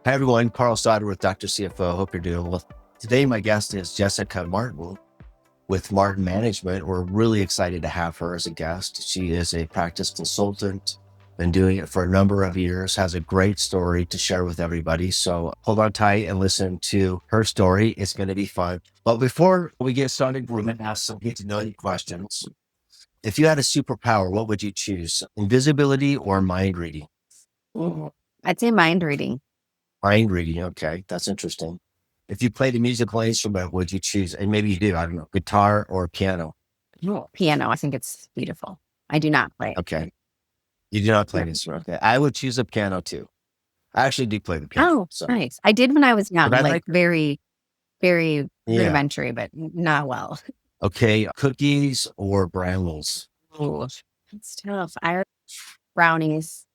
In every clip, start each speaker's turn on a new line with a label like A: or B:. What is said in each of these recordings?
A: Hi, everyone. Carl Sauter with Dr. CFO. Hope you're doing well. Today, my guest is Jessica Martin with Martin Management. We're really excited to have her as a guest. She is a practice consultant, been doing it for a number of years, has a great story to share with everybody. So hold on tight and listen to her story. It's going to be fun. But before we get started, we're going to ask some get to know you questions. If you had a superpower, what would you choose? Invisibility or mind reading?
B: Mhm. I'd say mind reading.
A: Mind reading. Okay. That's interesting. If you played a musical instrument, would you choose? And maybe you do, I don't know, guitar or piano.
B: Piano. I think it's beautiful. I do not play it.
A: Okay. You do not play
B: Yeah.
A: an instrument. Okay. I would choose a piano too. I actually do play the piano.
B: Oh,
A: So,
B: nice. I did when I was
A: but
B: young,
A: I
B: like
A: like,
B: very, very
A: yeah.
B: rudimentary, but not well.
A: Okay. Cookies or brambles.
B: Ooh, it's tough. I brownies.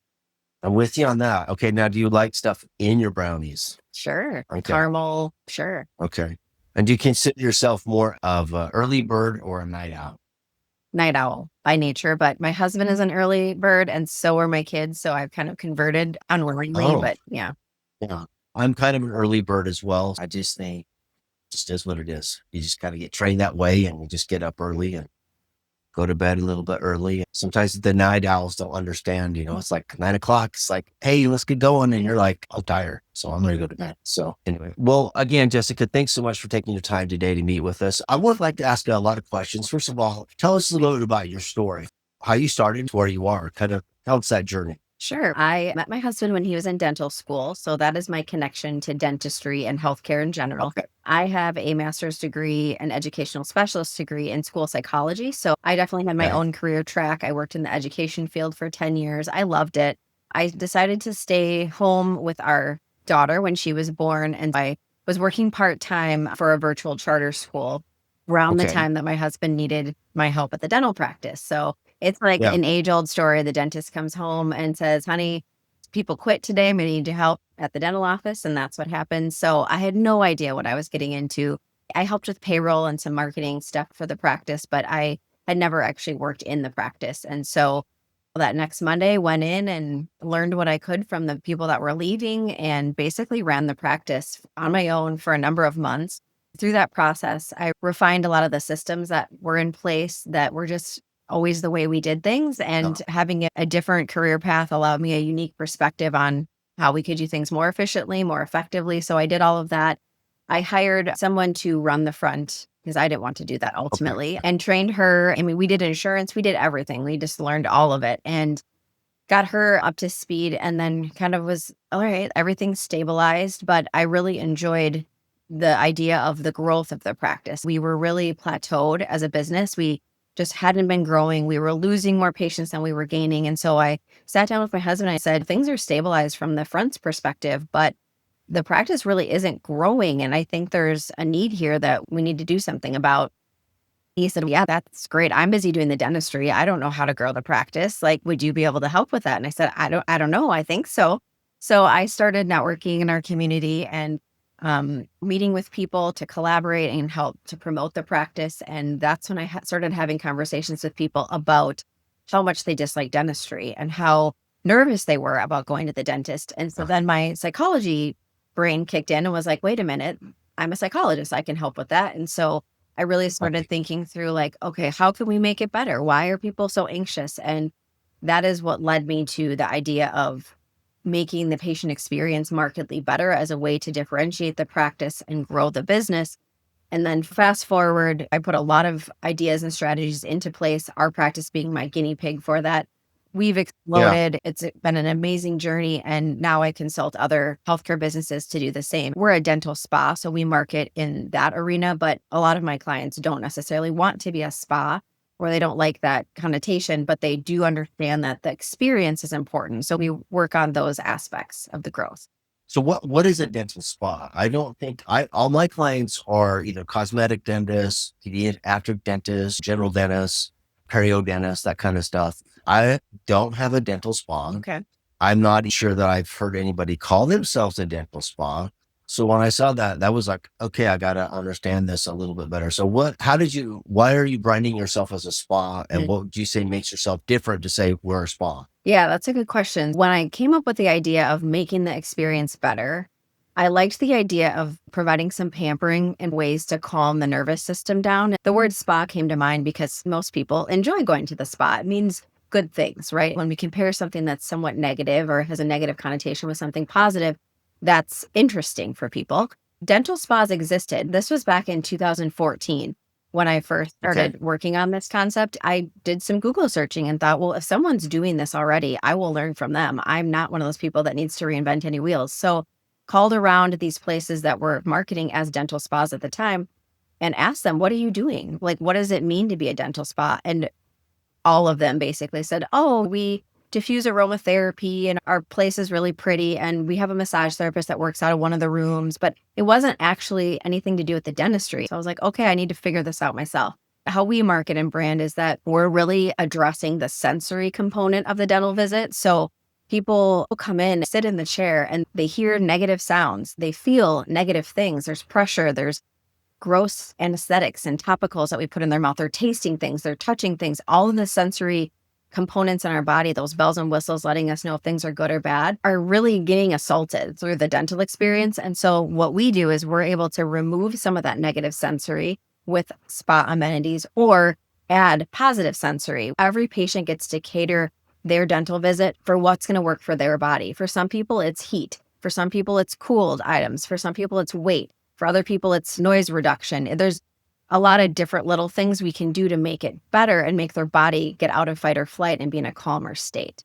A: I'm with you on that. Okay. Now, do you like stuff in your brownies?
B: Sure.
A: Okay.
B: Caramel. Sure.
A: Okay. And do you consider yourself more of an early bird or a night owl?
B: Night owl by nature, but my husband is an early bird and so are my kids. So I've kind of converted unwillingly,
A: Oh,
B: but yeah.
A: yeah. I'm kind of an early bird as well. I just think just is what it is. You just kind of get trained that way and you just get up early and go to bed a little bit early. Sometimes the night owls don't understand, it's like 9 o'clock. It's like, hey, let's get going. And you're like, I'm tired. So I'm going to go to bed. So anyway, well, again, Jessica, thanks so much for taking your time today to meet with us. I would like to ask you a lot of questions. First of all, tell us a little bit about your story, how you started to where you are, kind of tell us that journey.
B: Sure. I met my husband when he was in dental school. So that is my connection to dentistry and healthcare in general.
A: Okay.
B: I have a master's degree and educational specialist degree in school psychology. So I definitely had my
A: Okay.
B: own career track. I worked in the education field for 10 years. I loved it. I decided to stay home with our daughter when she was born. And I was working part time for a virtual charter school around the
A: Okay.
B: time that my husband needed my help at the dental practice. So it's like
A: Yeah.
B: an age-old story. The dentist comes home and says, "Honey, people quit today. I'm gonna need your help at the dental office." And that's what happened. So I had no idea what I was getting into. I helped with payroll and some marketing stuff for the practice, but I had never actually worked in the practice. And so that next Monday went in and learned what I could from the people that were leaving and basically ran the practice on my own for a number of months. Through that process, I refined a lot of the systems that were in place that were just always the way we did things.
A: Yeah.
B: And having a different career path allowed me a unique perspective on how we could do things more efficiently, more effectively. So I did all of that. I hired someone to run the front because I didn't want to do that
A: Okay.
B: ultimately and trained her. I mean, we did insurance, we did everything. We just learned all of it and got her up to speed and then kind of was all right, everything's stabilized. But I really enjoyed the idea of the growth of the practice. We were really plateaued as a business. We just hadn't been growing. We were losing more patients than we were gaining. And so I sat down with my husband. I said, things are stabilized from the front's perspective, but the practice really isn't growing. And I think there's a need here that we need to do something about. He said, "Yeah, that's great. I'm busy doing the dentistry. I don't know how to grow the practice. Like, would you be able to help with that?" And I said, I don't know. I think so." So I started networking in our community and meeting with people to collaborate and help to promote the practice. And that's when I started having conversations with people about how much they dislike dentistry and how nervous they were about going to the dentist. And so
A: Yeah.
B: then my psychology brain kicked in and was like, wait a minute, I'm a psychologist. I can help with that. And so I really started
A: Okay.
B: thinking through like, okay, how can we make it better? Why are people so anxious? And that is what led me to the idea of making the patient experience markedly better as a way to differentiate the practice and grow the business. And then fast forward, I put a lot of ideas and strategies into place, our practice being my guinea pig for that. We've
A: Yeah.
B: exploded. It's been an amazing journey. And now I consult other healthcare businesses to do the same. We're a dental spa, so we market in that arena, but a lot of my clients don't necessarily want to be a spa or they don't like that connotation, but they do understand that the experience is important. So we work on those aspects of the growth.
A: So what is a dental spa? I don't think all my clients are either cosmetic dentists, pediatric dentists, general dentists, periodontists, that kind of stuff. I don't have a dental spa.
B: Okay.
A: I'm not sure that I've heard anybody call themselves a dental spa. So when I saw that, that was like, okay, I gotta understand this a little bit better. So why are you branding yourself as a spa? And what would you say makes yourself different to say we're a spa?
B: Yeah, that's a good question. When I came up with the idea of making the experience better, I liked the idea of providing some pampering and ways to calm the nervous system down. The word spa came to mind because most people enjoy going to the spa. It means good things, right? When we compare something that's somewhat negative or has a negative connotation with something positive, that's interesting for people. Dental spas existed. This was back in 2014 when I first
A: Okay.
B: started working on this concept. I did some Google searching and thought, well, if someone's doing this already, I will learn from them. I'm not one of those people that needs to reinvent any wheels. So called around these places that were marketing as dental spas at the time and asked them, what are you doing? Like, what does it mean to be a dental spa? And all of them basically said, oh, we diffuse aromatherapy and our place is really pretty. And we have a massage therapist that works out of one of the rooms, but it wasn't actually anything to do with the dentistry. So I was like, okay, I need to figure this out myself. How we market and brand is that we're really addressing the sensory component of the dental visit. So people come in, sit in the chair, and they hear negative sounds. They feel negative things. There's pressure. There's gross anesthetics and topicals that we put in their mouth. They're tasting things, they're touching things, all of the sensory components in our body, those bells and whistles letting us know if things are good or bad, are really getting assaulted through the dental experience. And so what we do is we're able to remove some of that negative sensory with spa amenities or add positive sensory. Every patient gets to cater their dental visit for what's going to work for their body. For some people, it's heat. For some people, it's cooled items. For some people, it's weight. For other people, it's noise reduction. There's a lot of different little things we can do to make it better and make their body get out of fight or flight and be in a calmer state.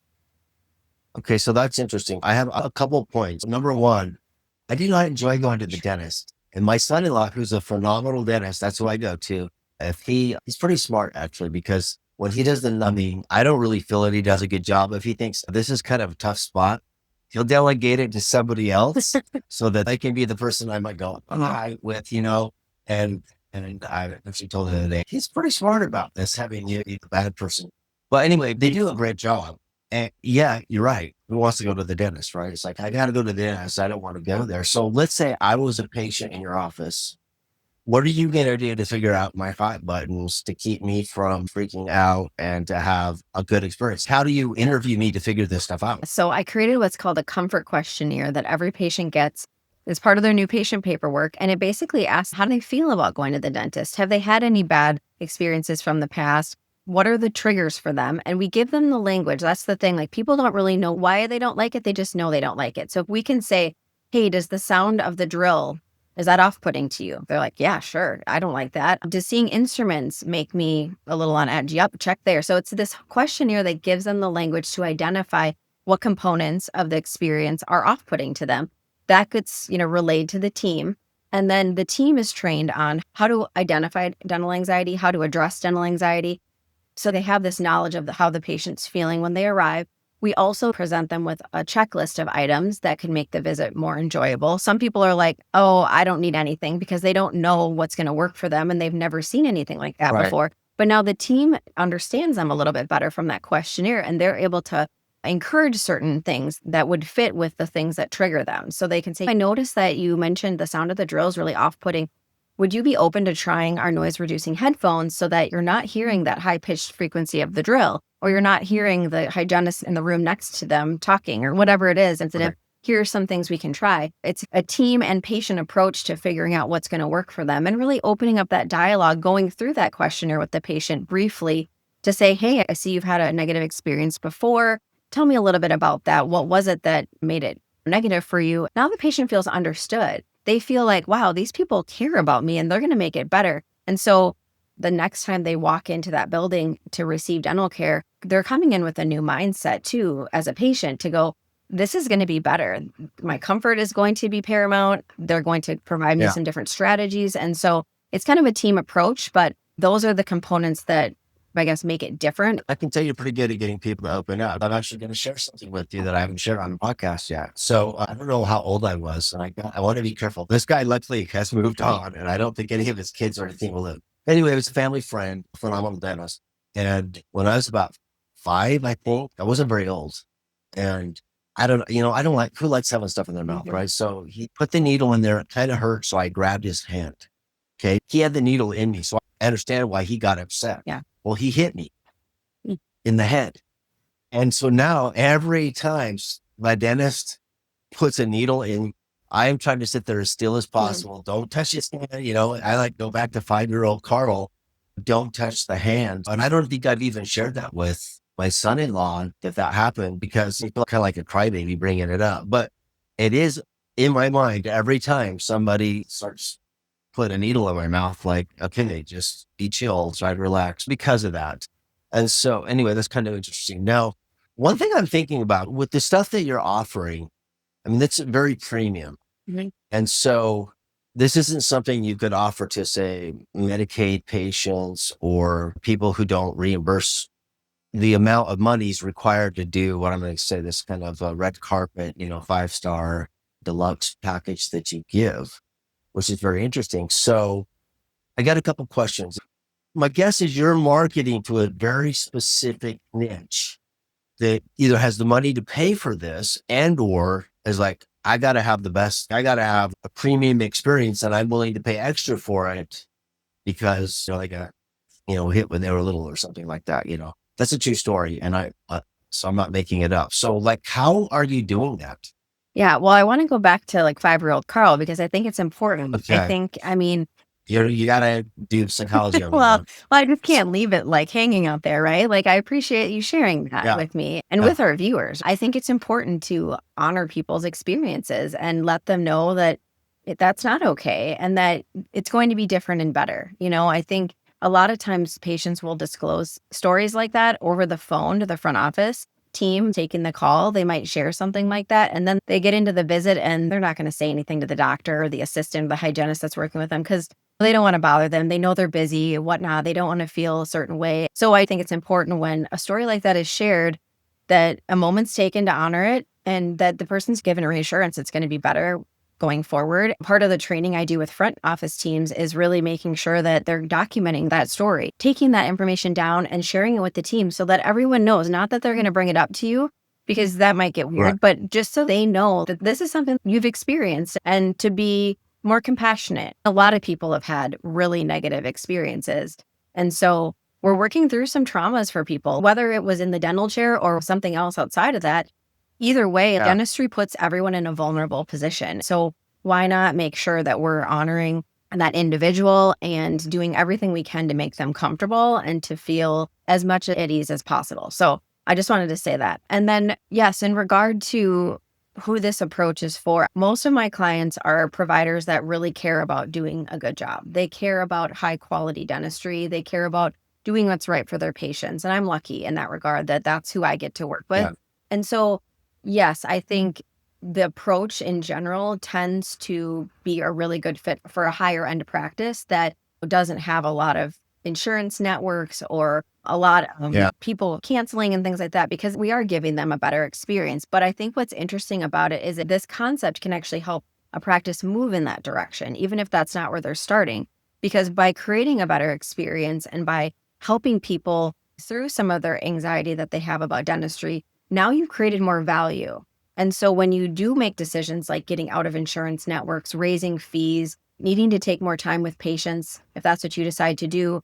A: Okay, so that's interesting. I have a couple of points. Number one, I do not enjoy going to the dentist. And my son-in-law, who's a phenomenal dentist, that's who I go to. If he's pretty smart actually, because when he does the numbing, I don't really feel that he does a good job. If he thinks this is kind of a tough spot, he'll delegate it to somebody else so that they can be the person I might go with, and I actually told him today, he's pretty smart about this, having you be the bad person. But anyway, they do a great job. And yeah, you're right. Who wants to go to the dentist, right? It's like, I got to go to the dentist. I don't want to go there. So let's say I was a patient in your office. What are you going to do to figure out my hot buttons to keep me from freaking out and to have a good experience? How do you interview me to figure this stuff out?
B: So I created what's called a comfort questionnaire that every patient gets as part of their new patient paperwork. And it basically asks how do they feel about going to the dentist? Have they had any bad experiences from the past? What are the triggers for them? And we give them the language. That's the thing. Like people don't really know why they don't like it. They just know they don't like it. So if we can say, hey, does the sound of the drill, is that off-putting to you? They're like, yeah, sure. I don't like that. Does seeing instruments make me a little on edge? Yep, check there. So it's this questionnaire that gives them the language to identify what components of the experience are off-putting to them. That gets, relayed to the team. And then the team is trained on how to identify dental anxiety, how to address dental anxiety. So they have this knowledge of how the patient's feeling when they arrive. We also present them with a checklist of items that can make the visit more enjoyable. Some people are like, oh, I don't need anything because they don't know what's going to work for them and they've never seen anything like that
A: Right.
B: before. But now the team understands them a little bit better from that questionnaire and they're able to encourage certain things that would fit with the things that trigger them. So they can say, I noticed that you mentioned the sound of the drill is really off-putting. Would you be open to trying our noise reducing headphones so that you're not hearing that high pitched frequency of the drill, or you're not hearing the hygienist in the room next to them talking or whatever it is? Instead of, here are some things we can try. It's a team and patient approach to figuring out what's going to work for them and really opening up that dialogue, going through that questionnaire with the patient briefly to say, hey, I see you've had a negative experience before. Tell me a little bit about that. What was it that made it negative for you? Now the patient feels understood. They feel like, wow, these people care about me and they're going to make it better. And so the next time they walk into that building to receive dental care, they're coming in with a new mindset too, as a patient to go, this is going to be better. My comfort is going to be paramount. They're going to provide me some different strategies. And so it's kind of a team approach, but those are the components that I guess make it different.
A: I can tell you're pretty good at getting people to open up. I'm actually going to share something with you that I haven't shared on the podcast yet. So I don't know how old I was, and I want to be careful. This guy luckily has moved on, and I don't think any of his kids or anything will live. Anyway, it was a family friend, phenomenal dentist. And when I was about 5, I think, I wasn't very old. And I don't like, who likes having stuff in their mouth, right? So he put the needle in there. It kind of hurt. So I grabbed his hand. Okay. He had the needle in me. So I understand why he got upset.
B: Yeah.
A: Well, he hit me
B: Mm.
A: in the head. And so now every time my dentist puts a needle in I am trying to sit there as still as possible. Don't touch his hand. I like go back to 5-year-old Carl. Don't touch the hand. And I don't think I've even shared that with my son-in-law if that happened, because he's kind of like a crybaby bringing it up. But it is in my mind every time somebody starts put a needle in my mouth, like, okay, just be chill, try to relax because of that. And so anyway, that's kind of interesting. Now, one thing I'm thinking about with the stuff that you're offering, I mean, that's very premium.
B: Mhm.
A: And so this isn't something you could offer to, say, Medicaid patients or people who don't reimburse the amount of money is required to do what I'm going to say, this kind of red carpet, 5-star deluxe package that you give, which is very interesting. So I got a couple questions. My guess is you're marketing to a very specific niche that either has the money to pay for this and or is like, I got to have the best, I got to have a premium experience and I'm willing to pay extra for it because they got, hit when they were little or something like that. That's a true story. And so I'm not making it up. So like, how are you doing that?
B: Yeah, well, I wanna go back to, like, 5-year-old Carl because I think it's important. I
A: Okay.
B: think I mean,
A: You got to do psychology on me
B: well
A: now.
B: I just can't leave it, like, hanging out there, right? Like, I appreciate you sharing that
A: Yeah.
B: with me and
A: Yeah.
B: with our viewers. I think it's important to honor people's experiences and let them know that that's not okay and that it's going to be different and better. I think a lot of times patients will disclose stories like that over the phone to the front office team taking the call. They might share something like that. And then they get into the visit and they're not going to say anything to the doctor or the assistant, the hygienist that's working with them because they don't want to bother them. They know they're busy and whatnot. They don't want to feel a certain way. So I think it's important when a story like that is shared that a moment's taken to honor it and that the person's given a reassurance it's going to be better going forward. Part of the training I do with front office teams is really making sure that they're documenting that story, taking that information down and sharing it with the team so that everyone knows, not that they're going to bring it up to you because that might get
A: Right.
B: weird, but just so they know that this is something you've experienced and to be more compassionate. A lot of people have had really negative experiences. And so we're working through some traumas for people, whether it was in the dental chair or something else outside of that. Either way,
A: Yeah.
B: dentistry puts everyone in a vulnerable position. So why not make sure that we're honoring that individual and doing everything we can to make them comfortable and to feel as much at ease as possible. So I just wanted to say that. And then, yes, in regard to who this approach is for, most of my clients are providers that really care about doing a good job. They care about high quality dentistry. They care about doing what's right for their patients. And I'm lucky in that regard that that's who I get to work with.
A: Yeah.
B: And so, yes, I think the approach in general tends to be a really good fit for a higher end practice that doesn't have a lot of insurance networks or a lot of
A: Yeah.
B: people canceling and things like that because we are giving them a better experience. But I think what's interesting about it is that this concept can actually help a practice move in that direction, even if that's not where they're starting. Because by creating a better experience and by helping people through some of their anxiety that they have about dentistry, now you've created more value. And so when you do make decisions like getting out of insurance networks, raising fees, needing to take more time with patients, if that's what you decide to do,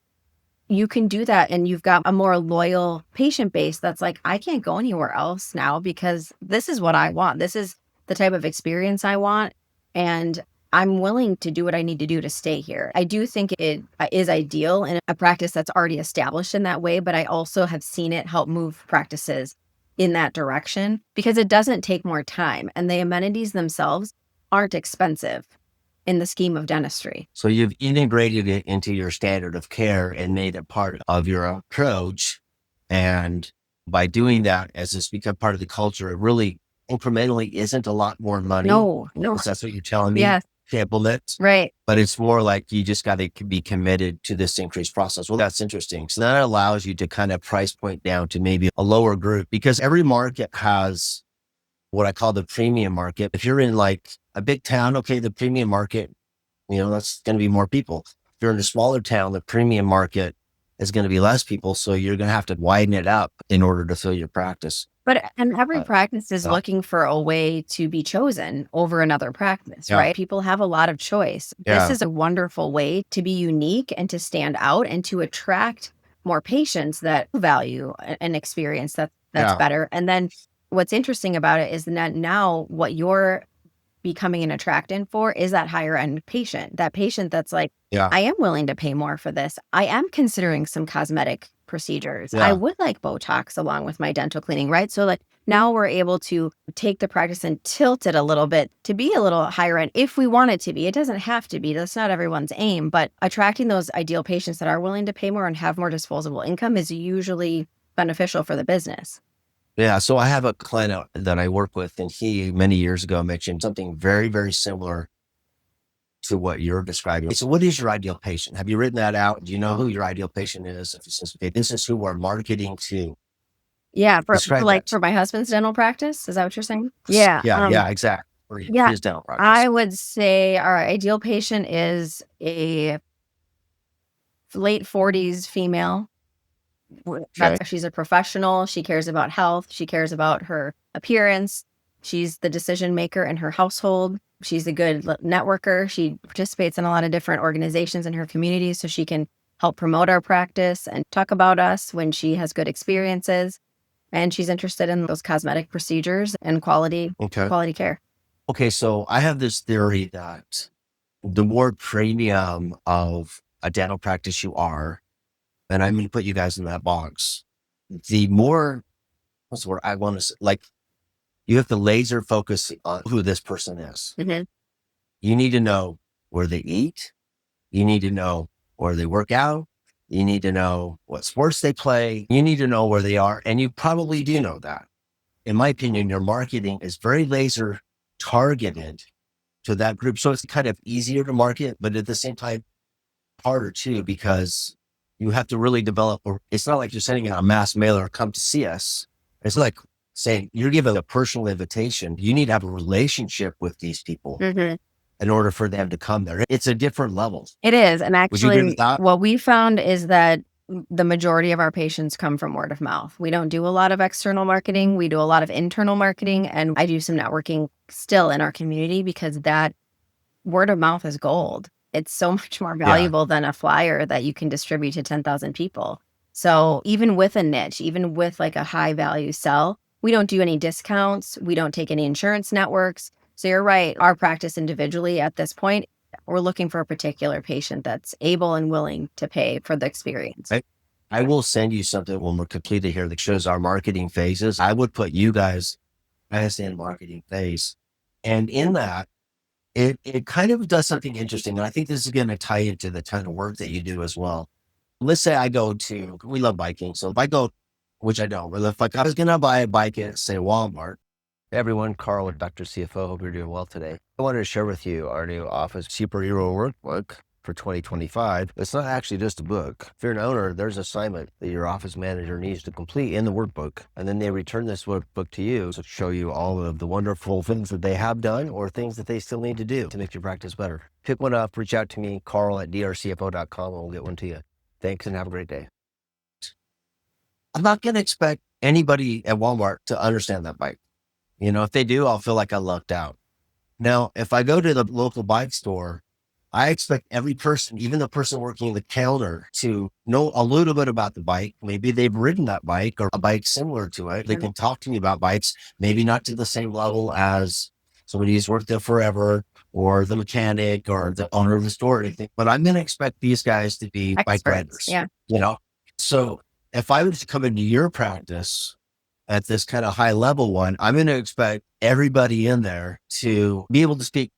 B: you can do that. And you've got a more loyal patient base that's like, I can't go anywhere else now because this is what I want. This is the type of experience I want. And I'm willing to do what I need to do to stay here. I do think it is ideal in a practice that's already established in that way, but I also have seen it help move practices in that direction because it doesn't take more time and the amenities themselves aren't expensive in the scheme of dentistry.
A: So you've integrated it into your standard of care and made it part of your approach. And by doing that, as it's become part of the culture, it really incrementally isn't a lot more money.
B: No, no.
A: That's what you're telling me
B: Yes,
A: to implement.
B: right.
A: But it's more like you just got to be committed to this increased process. Well, that's interesting. So that allows you to kind of price point down to maybe a lower group because every market has what I call the premium market. If you're in like a big town, okay, the premium market, that's going to be more people. If you're in a smaller town, the premium market is going to be less people. So you're going to have to widen it up in order to fill your practice.
B: And every
A: Uh,
B: practice is
A: uh,
B: looking for a way to be chosen over another practice,
A: yeah.
B: right? People have a lot of choice. This
A: Yeah.
B: is a wonderful way to be unique and to stand out and to attract more patients that value an experience that's
A: Yeah.
B: better. And then what's interesting about it is that now what you're becoming an attractant for is that higher end patient, that patient that's like,
A: Yeah.
B: I am willing to pay more for this. I am considering some cosmetic procedures. I
A: Yeah.
B: would like Botox along with my dental cleaning, right? So like now we're able to take the practice and tilt it a little bit to be a little higher end if we want it to be. It doesn't have to be. That's not everyone's aim, but attracting those ideal patients that are willing to pay more and have more disposable income is usually beneficial for the business.
A: Yeah. So I have a client that I work with, and he many years ago mentioned something very, very similar to what you're describing. So what is your ideal patient? Have you written that out? Do you know who your ideal patient is? If it says, okay, this is who we're marketing to,
B: Yeah, for
A: describe
B: like
A: that.
B: for my husband's dental practice, is that what you're saying? Yeah,
A: Yeah. Yeah, exactly. Or
B: yeah,
A: his dental practice.
B: I would say our ideal patient is a late 40s female.
A: Okay.
B: She's a professional. She cares about health. She cares about her appearance. She's the decision maker in her household. She's a good networker. She participates in a lot of different organizations in her community so she can help promote our practice and talk about us when she has good experiences. And she's interested in those cosmetic procedures and
A: Okay.
B: quality care.
A: Okay. So I have this theory that the more premium of a dental practice you are, and I'm going to put you guys in that box, the more, what's the word I want to say? Like, you have to laser focus on who this person is.
B: Mhm.
A: You need to know where they eat. You need to know where they work out. You need to know what sports they play. You need to know where they are. And you probably do know that. In my opinion, your marketing is very laser targeted to that group. So it's kind of easier to market, but at the same time, harder too, because you have to really develop, or it's not like you're sending out a mass mailer, come to see us. It's like saying you're giving a personal invitation. You need to have a relationship with these people
B: Mhm.
A: in order for them to come there. It's a different level.
B: It is. And
A: Would you agree with
B: actually,
A: that?
B: what we found is that the majority of our patients come from word of mouth. We don't do a lot of external marketing. We do a lot of internal marketing. And I do some networking still in our community because that word of mouth is gold. It's so much more
A: Yeah.
B: valuable than a flyer that you can distribute to 10,000 people. So even with a niche, even with like a high value sell, we don't do any discounts. We don't take any insurance networks. So you're right. Our practice individually at this point, we're looking for a particular patient that's able and willing to pay for the experience.
A: I will send you something when we're completed here that shows our marketing phases. I would put you guys as in marketing phase. And in that, it kind of does something interesting. And I think this is going to tie into the kind of work that you do as well. Let's say I go to, we love biking. So if I go, which I don't, but if like I was going to buy a bike at, say, Walmart. Hey everyone, Carl with Dr. CFO. Hope you're doing well today. I wanted to share with you our new Office Superhero Workbook for 2025. It's not actually just a book. If you're an owner, there's an assignment that your office manager needs to complete in the workbook. And then they return this workbook to you to show you all of the wonderful things that they have done or things that they still need to do to make your practice better. Pick one up, reach out to me, Carl at drcfo.com, and we'll get one to you. Thanks and have a great day. I'm not going to expect anybody at Walmart to understand that bike. You know, if they do, I'll feel like I lucked out. Now, if I go to the local bike store, I expect every person, even the person working the counter, to know a little bit about the bike. Maybe they've ridden that bike or a bike similar to it. They can talk to me about bikes, maybe not to the same level as somebody who's worked there forever or the mechanic or the owner of the store or anything. But I'm going to expect these guys to be bike
B: Experts.
A: riders,
B: Yeah.
A: you know? So if I was to come into your practice at this kind of high level one, I'm going to expect everybody in there to be able to speak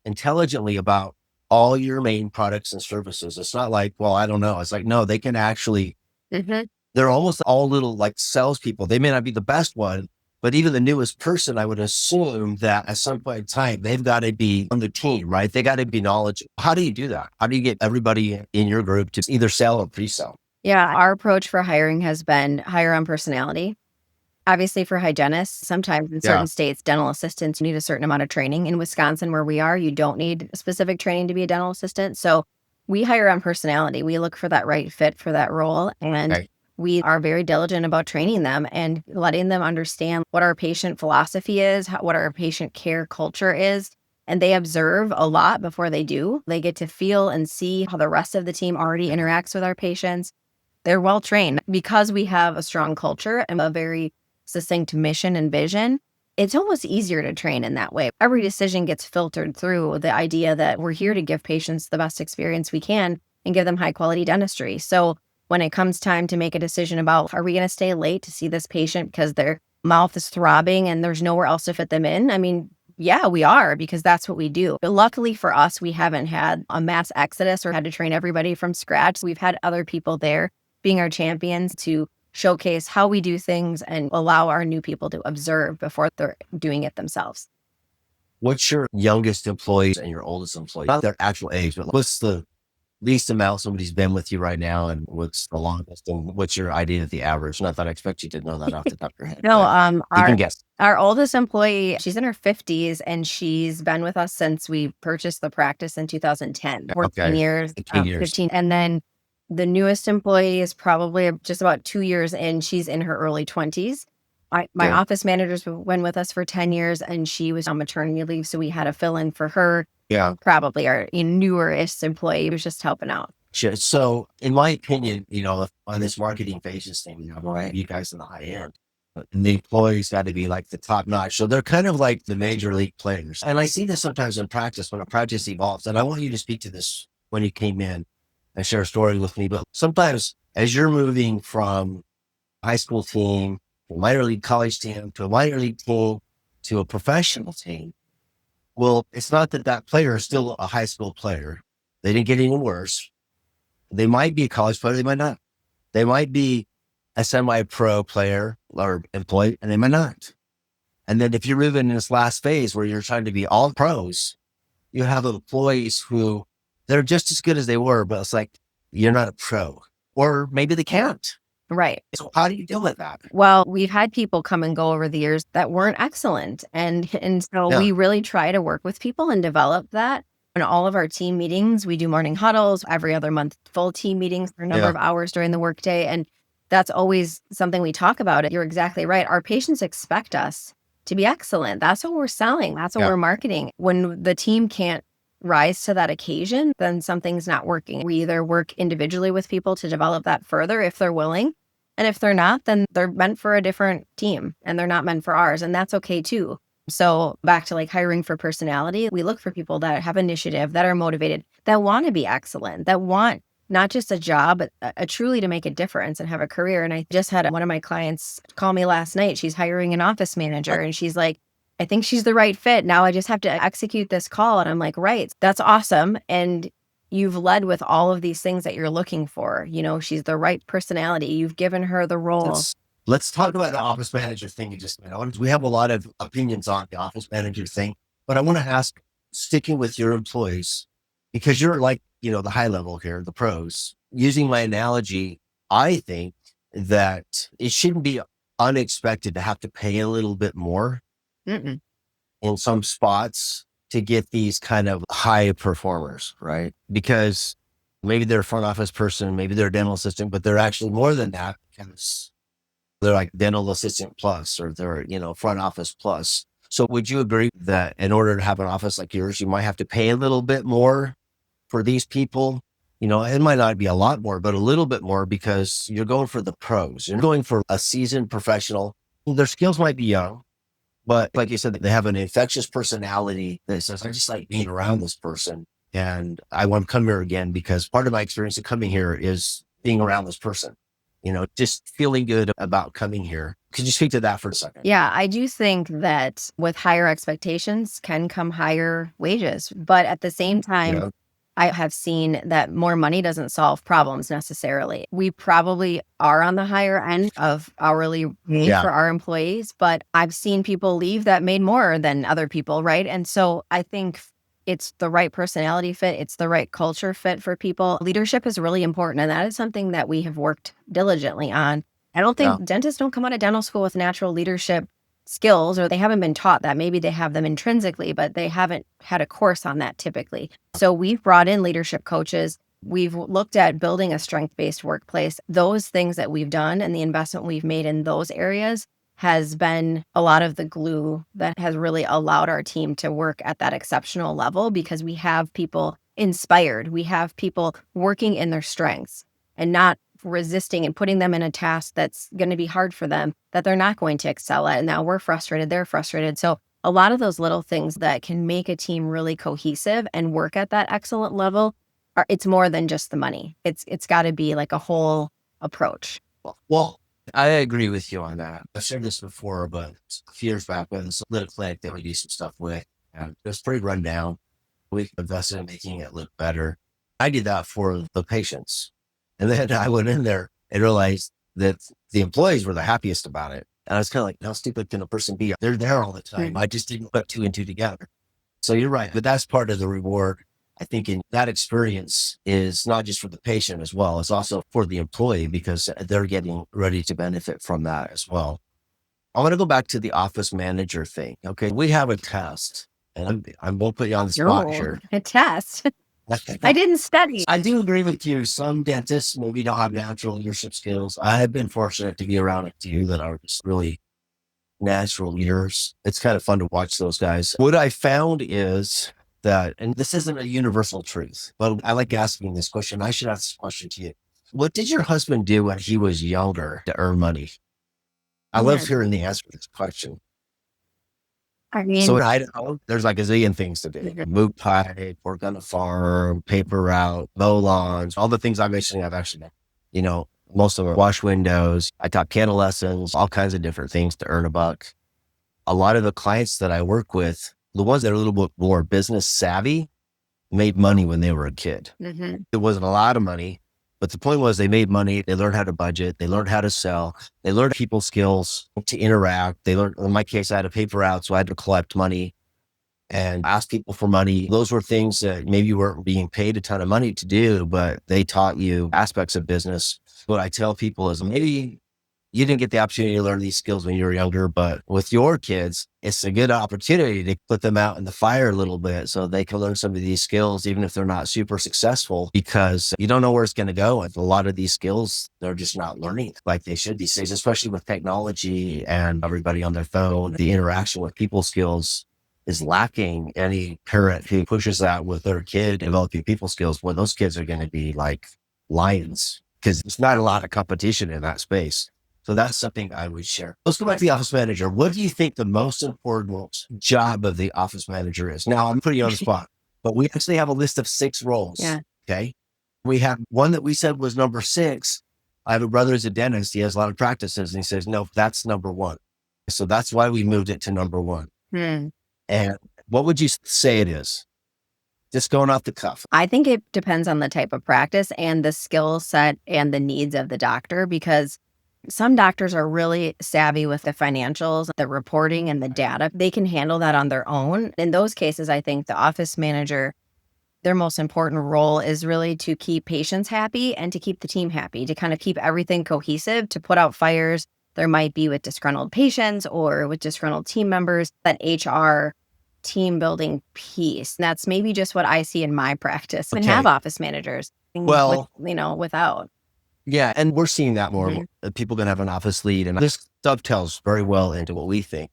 A: intelligently about all your main products and services. It's not like, well, I don't know. It's like, no, they can actually,
B: Mhm.
A: they're almost all little like salespeople. They may not be the best one, but even the newest person, I would assume that at some point in time, they've got to be on the team, right? They got to be knowledgeable. How do you do that? How do you get everybody in your group to either sell or pre-sell?
B: Yeah. Our approach for hiring has been hire on personality. Obviously, for hygienists, sometimes in
A: Yeah.
B: certain states, dental assistants need a certain amount of training. In Wisconsin, where we are, you don't need specific training to be a dental assistant. So we hire on personality. We look for that right fit for that role. And
A: Okay.
B: we are very diligent about training them and letting them understand what our patient philosophy is, what our patient care culture is. And they observe a lot before they do. They get to feel and see how the rest of the team already interacts with our patients. They're well trained because we have a strong culture and a very succinct mission and vision. it's almost easier to train in that way. Every decision gets filtered through the idea that we're here to give patients the best experience we can and give them high quality dentistry. So when it comes time to make a decision about, are we going to stay late to see this patient because their mouth is throbbing and there's nowhere else to fit them in? I mean, yeah, we are, because that's what we do. But luckily for us, we haven't had a mass exodus or had to train everybody from scratch. We've had other people there being our champions to showcase how we do things and allow our new people to observe before they're doing it themselves.
A: What's your youngest employees and your oldest employee? Not their actual age, but what's the least amount somebody's been with you right now, and what's the longest, and what's your idea of the average? Not that I expect you to know that off the top of your head,
B: No,
A: but you can guess.
B: our oldest employee, she's in her 50s and she's been with us since we purchased the practice in 2010. 14
A: Okay,
B: years,
A: 15 years.
B: 15. And then the newest employee is probably just about 2 years in. She's in her early 20s. My
A: Okay.
B: office manager's been with us for 10 years and she was on maternity leave. So we had to fill in for her.
A: Yeah.
B: Probably our newer-ish employee who's just helping out.
A: Sure. So, in my opinion, on this marketing phases thing, right, you guys in the high end, and the employees got to be like the top notch. So they're kind of like the major league players. And I see this sometimes in practice when a practice evolves. And I want you to speak to this when you came in and share a story with me. But sometimes as you're moving from a high school team, to a minor league college team, to a minor league team, to a professional team, well, it's not that that player is still a high school player. They didn't get any worse. They might be a college player. They might not. They might be a semi-pro player or employee, and they might not. And then if you're moving in this last phase where you're trying to be all pros, you have employees who they're just as good as they were, but it's like, you're not a pro, or maybe they can't.
B: Right.
A: So how do you deal with that?
B: Well, we've had people come and go over the years that weren't excellent. And so
A: Yeah.
B: we really try to work with people and develop that. In all of our team meetings, we do morning huddles, every other month, full team meetings for a number
A: Yeah.
B: of hours during the workday. And that's always something we talk about. You're exactly right. Our patients expect us to be excellent. That's what we're selling. That's what
A: Yeah.
B: we're marketing. When the team can't rise to that occasion, then something's not working. We either work individually with people to develop that further if they're willing. And if they're not, then they're meant for a different team and they're not meant for ours. And that's okay too. So back to like hiring for personality, we look for people that have initiative, that are motivated, that want to be excellent, that want not just a job, but a truly to make a difference and have a career. And I just had one of my clients call me last night. She's hiring an office manager and she's like, I think she's the right fit. Now I just have to execute this call. And I'm like, right, that's awesome. And you've led with all of these things that you're looking for. She's the right personality. You've given her the role.
A: Let's talk about the office manager thing you just made. We have a lot of opinions on the office manager thing, but I want to ask, sticking with your employees, because you're like, the high level here, the pros. Using my analogy, I think that it shouldn't be unexpected to have to pay a little bit more
B: Mm-mm.
A: in some spots to get these kind of high performers, right? Because maybe they're a front office person, maybe they're a dental assistant, but they're actually more than that because they're like dental assistant plus, or they're, front office plus. So would you agree that in order to have an office like yours, you might have to pay a little bit more for these people? It might not be a lot more, but a little bit more, because you're going for the pros. You're going for a seasoned professional. Their skills might be young, but like you said, they have an infectious personality that says, I just like being around this person. And I want to come here again, because part of my experience of coming here is being around this person, just feeling good about coming here. Could you speak to that for a second?
B: Yeah, I do think that with higher expectations can come higher wages. But at the same time,
A: Yeah.
B: I have seen that more money doesn't solve problems necessarily. We probably are on the higher end of hourly pay
A: Yeah.
B: for our employees, but I've seen people leave that made more than other people, right? And so I think it's the right personality fit. It's the right culture fit for people. Leadership is really important. And that is something that we have worked diligently on. I don't think dentists don't come out of dental school with natural leadership skills, or they haven't been taught that. Maybe they have them intrinsically, but they haven't had a course on that typically. So we've brought in leadership coaches. We've looked at building a strength-based workplace. Those things that we've done and the investment we've made in those areas has been a lot of the glue that has really allowed our team to work at that exceptional level, because we have people inspired. We have people working in their strengths and not resisting and putting them in a task that's going to be hard for them, that they're not going to excel at. And now we're frustrated, they're frustrated. So a lot of those little things that can make a team really cohesive and work at that excellent level it's more than just the money. It's got to be like a whole approach.
A: Well, I agree with you on that. I've shared this before, but a few years back, when it's a little clinic that we do some stuff with, and it was pretty run down. We invested in making it look better. I did that for the patients. And then I went in there and realized that the employees were the happiest about it. And I was kind of like, how stupid can a person be? They're there all the time. I just didn't put two and two together. So you're right. But that's part of the reward. I think in that experience is not just for the patient as well. It's also for the employee because they're getting ready to benefit from that as well. I want to go back to the office manager thing. Okay. We have a test and I won't put you on the spot here.
B: A test. I didn't study.
A: I do agree with you. Some dentists maybe don't have natural leadership skills. I have been fortunate to be around a few that are just really natural leaders. It's kind of fun to watch those guys. What I found is that, and this isn't a universal truth, but I like asking this question. I should ask this question to you. What did your husband do when he was younger to earn money? I love hearing the answer to this question.
B: I mean,
A: so in Idaho, there's like a zillion things to do. Move pipe, work on a farm, paper route, mow lawns, all the things I mentioned I've actually done. You know, most of them wash windows. I taught piano lessons, all kinds of different things to earn a buck. A lot of the clients that I work with, the ones that are a little bit more business savvy, made money when they were a kid. It wasn't a lot of money, but the point was they made money. They learned how to budget. They learned how to sell. They learned people skills to interact. They learned, in my case, I had a paper route, so I had to collect money and ask people for money. Those were things that maybe you weren't being paid a ton of money to do, but they taught you aspects of business. What I tell people is maybe you didn't get the opportunity to learn these skills when you were younger, but with your kids, it's a good opportunity to put them out in the fire a little bit so they can learn some of these skills, even if they're not super successful, because you don't know where it's going to go. And a lot of these skills, they're just not learning like they should these days, especially with technology and everybody on their phone. The interaction with people skills is lacking. Any parent who pushes that with their kid developing people skills, well, those kids are going to be like lions because there's not a lot of competition in that space. So that's something I would share. Let's go back to the office manager. What do you think the most important job of the office manager is? Now, I'm putting you on the spot, but we actually have a list of 6 roles.
B: Yeah.
A: Okay. We have one that we said was number 6. I have a brother who's a dentist. He has a lot of practices and he says, no, that's number 1. So that's why we moved it to number 1. And what would you say it is? Just going off the cuff.
B: I think it depends on the type of practice and the skill set and the needs of the doctor, because some doctors are really savvy with the financials, the reporting, and the data. They can handle that on their own. In those cases, I think the office manager, their most important role is really to keep patients happy and to keep the team happy, to kind of keep everything cohesive, to put out fires there might be with disgruntled patients or with disgruntled team members, that HR team building piece. That's maybe just what I see in my practice. And have office managers,
A: well,
B: without.
A: Yeah. And we're seeing that more. People going to have an office lead. And this dovetails very well into what we think.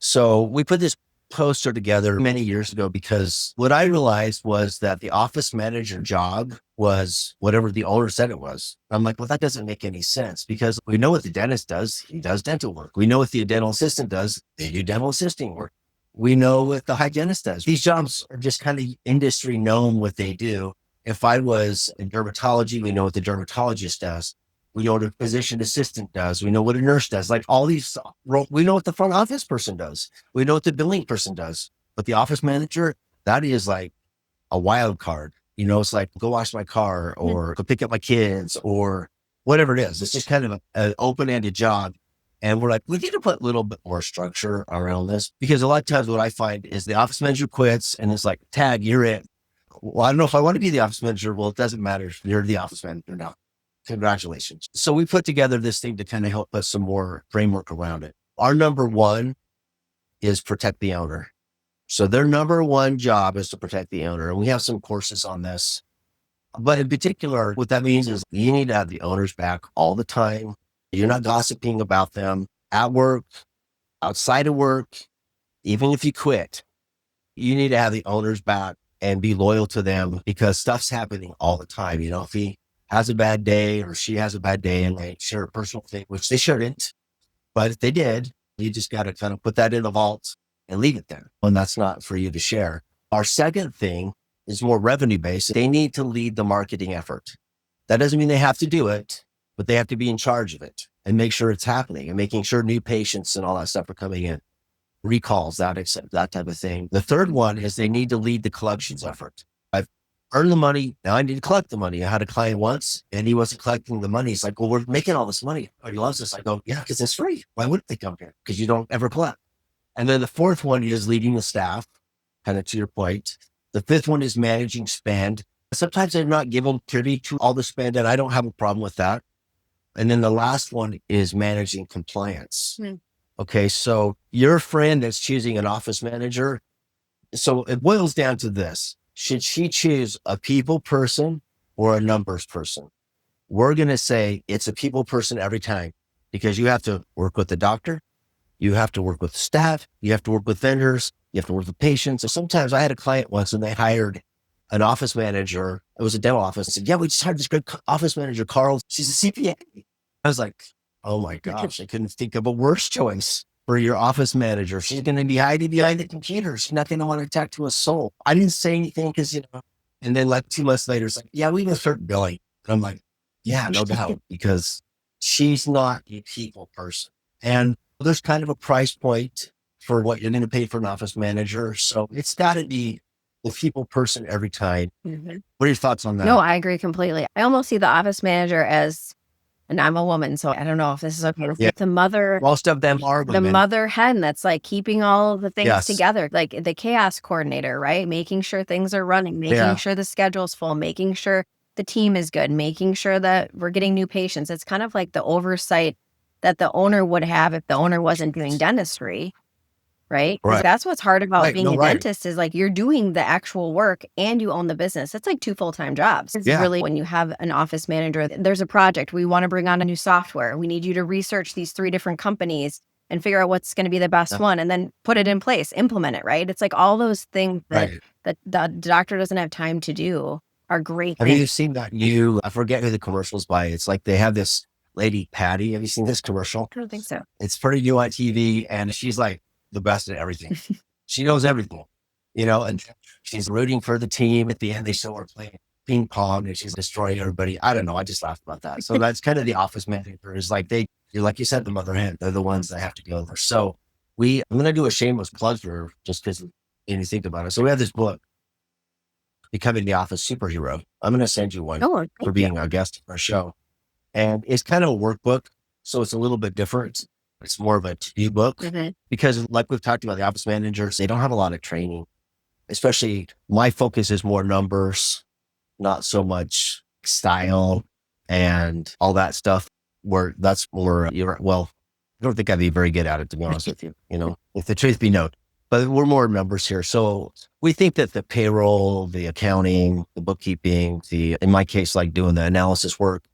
A: So we put this poster together many years ago because what I realized was that the office manager job was whatever the owner said it was. I'm like, well, that doesn't make any sense because we know what the dentist does. He does dental work. We know what the dental assistant does. They do dental assisting work. We know what the hygienist does. These jobs are just kind of industry known what they do. If I was in dermatology, we know what the dermatologist does. We know what a physician assistant does. We know what a nurse does. Like all these, we know what the front office person does. We know what the billing person does. But the office manager, that is like a wild card. You know, it's like, go wash my car or go pick up my kids or whatever it is. It's just kind of an open-ended job. And we're like, we need to put a little bit more structure around this because a lot of times what I find is the office manager quits and it's like, tag, you're it. Well, I don't know if I want to be the office manager. Well, it doesn't matter. You're the office manager now. Congratulations. So we put together this thing to kind of help us some more framework around it. Our number 1 is protect the owner. So their number 1 job is to protect the owner. And we have some courses on this. But in particular, what that means is you need to have the owners back all the time. You're not gossiping about them at work, outside of work, even if you quit. You need to have the owners back and be loyal to them because stuff's happening all the time. You know, if he has a bad day or she has a bad day and they share a personal thing, which they shouldn't, but if they did, you just got to kind of put that in the vault and leave it there. And that's not for you to share. Our second thing is more revenue based. They need to lead the marketing effort. That doesn't mean they have to do it, but they have to be in charge of it and make sure it's happening and making sure new patients and all that stuff are coming in, recalls, that type of thing. The third one is they need to lead the collections effort. I've earned the money. Now I need to collect the money. I had a client once and he wasn't collecting the money. He's like, well, we're making all this money. Oh, he loves this. I go, yeah, because it's free. Why wouldn't they come here? Because you don't ever collect. And then the fourth one is leading the staff, kind of to your point. The fifth one is managing spend. Sometimes they're not given privy to all the spend, and I don't have a problem with that. And then the last one is managing compliance. Okay, so your friend that's choosing an office manager, so it boils down to this. Should she choose a people person or a numbers person? We're going to say it's a people person every time because you have to work with the doctor. You have to work with staff. You have to work with vendors. You have to work with patients. So sometimes I had a client once and they hired an office manager. It was a dental office. I said, yeah, we just hired this great office manager, Carl. She's a CPA. I was like, oh my gosh, I couldn't think of a worse choice for your office manager. She's going to be hiding behind the computer. She's not going to want to talk to a soul. I didn't say anything because, and then like 2 months later, it's like, yeah, we can start billing. And I'm like, yeah, no doubt, because she's not a people person. And there's kind of a price point for what you're going to pay for an office manager. So it's got to be the people person every time. What are your thoughts on that?
B: No, I agree completely. I almost see the office manager as, and I'm a woman, so I don't know if this is okay.
A: Yeah.
B: The mother,
A: Most of them are women.
B: the mother hen that's like keeping all the things
A: Yes.
B: together, like the chaos coordinator, right? Making sure things are running, making sure the schedule's full, making sure the team is good, making sure that we're getting new patients. It's kind of like the oversight that the owner would have if the owner wasn't doing dentistry, right? Because that's what's hard about being a dentist is like you're doing the actual work and you own the business. It's like 2 full-time jobs. It's really when you have an office manager, there's a project. We want to bring on a new software. We need you to research these 3 different companies and figure out what's going to be the best one and then put it in place, implement it, right? It's like all those things that the doctor doesn't have time to do are great things.
A: Have you seen that new, I forget who the commercial's by. It's like they have this lady, Patty. Have you seen this commercial?
B: I don't think so.
A: It's pretty new on TV and she's like the best at everything. She knows everything, and she's rooting for the team. At the end, they show her playing ping pong and she's destroying everybody. I don't know. I just laughed about that. So that's kind of the office manager is like you're like you said, the mother hen. They're the ones that have to go there. So I'm going to do a shameless plug for just because you think about it. So we have this book, Becoming the Office Superhero. I'm going to send you one for being our guest on our show. And it's kind of a workbook. So it's a little bit different. It's more of a to-do book because like we've talked about, the office managers, they don't have a lot of training, especially my focus is more numbers, not so much style and all that stuff where that's more, well, I don't think I'd be very good at it, to be honest with you, if the truth be known, but we're more numbers here. So we think that the payroll, the accounting, the bookkeeping, in my case, like doing the analysis work,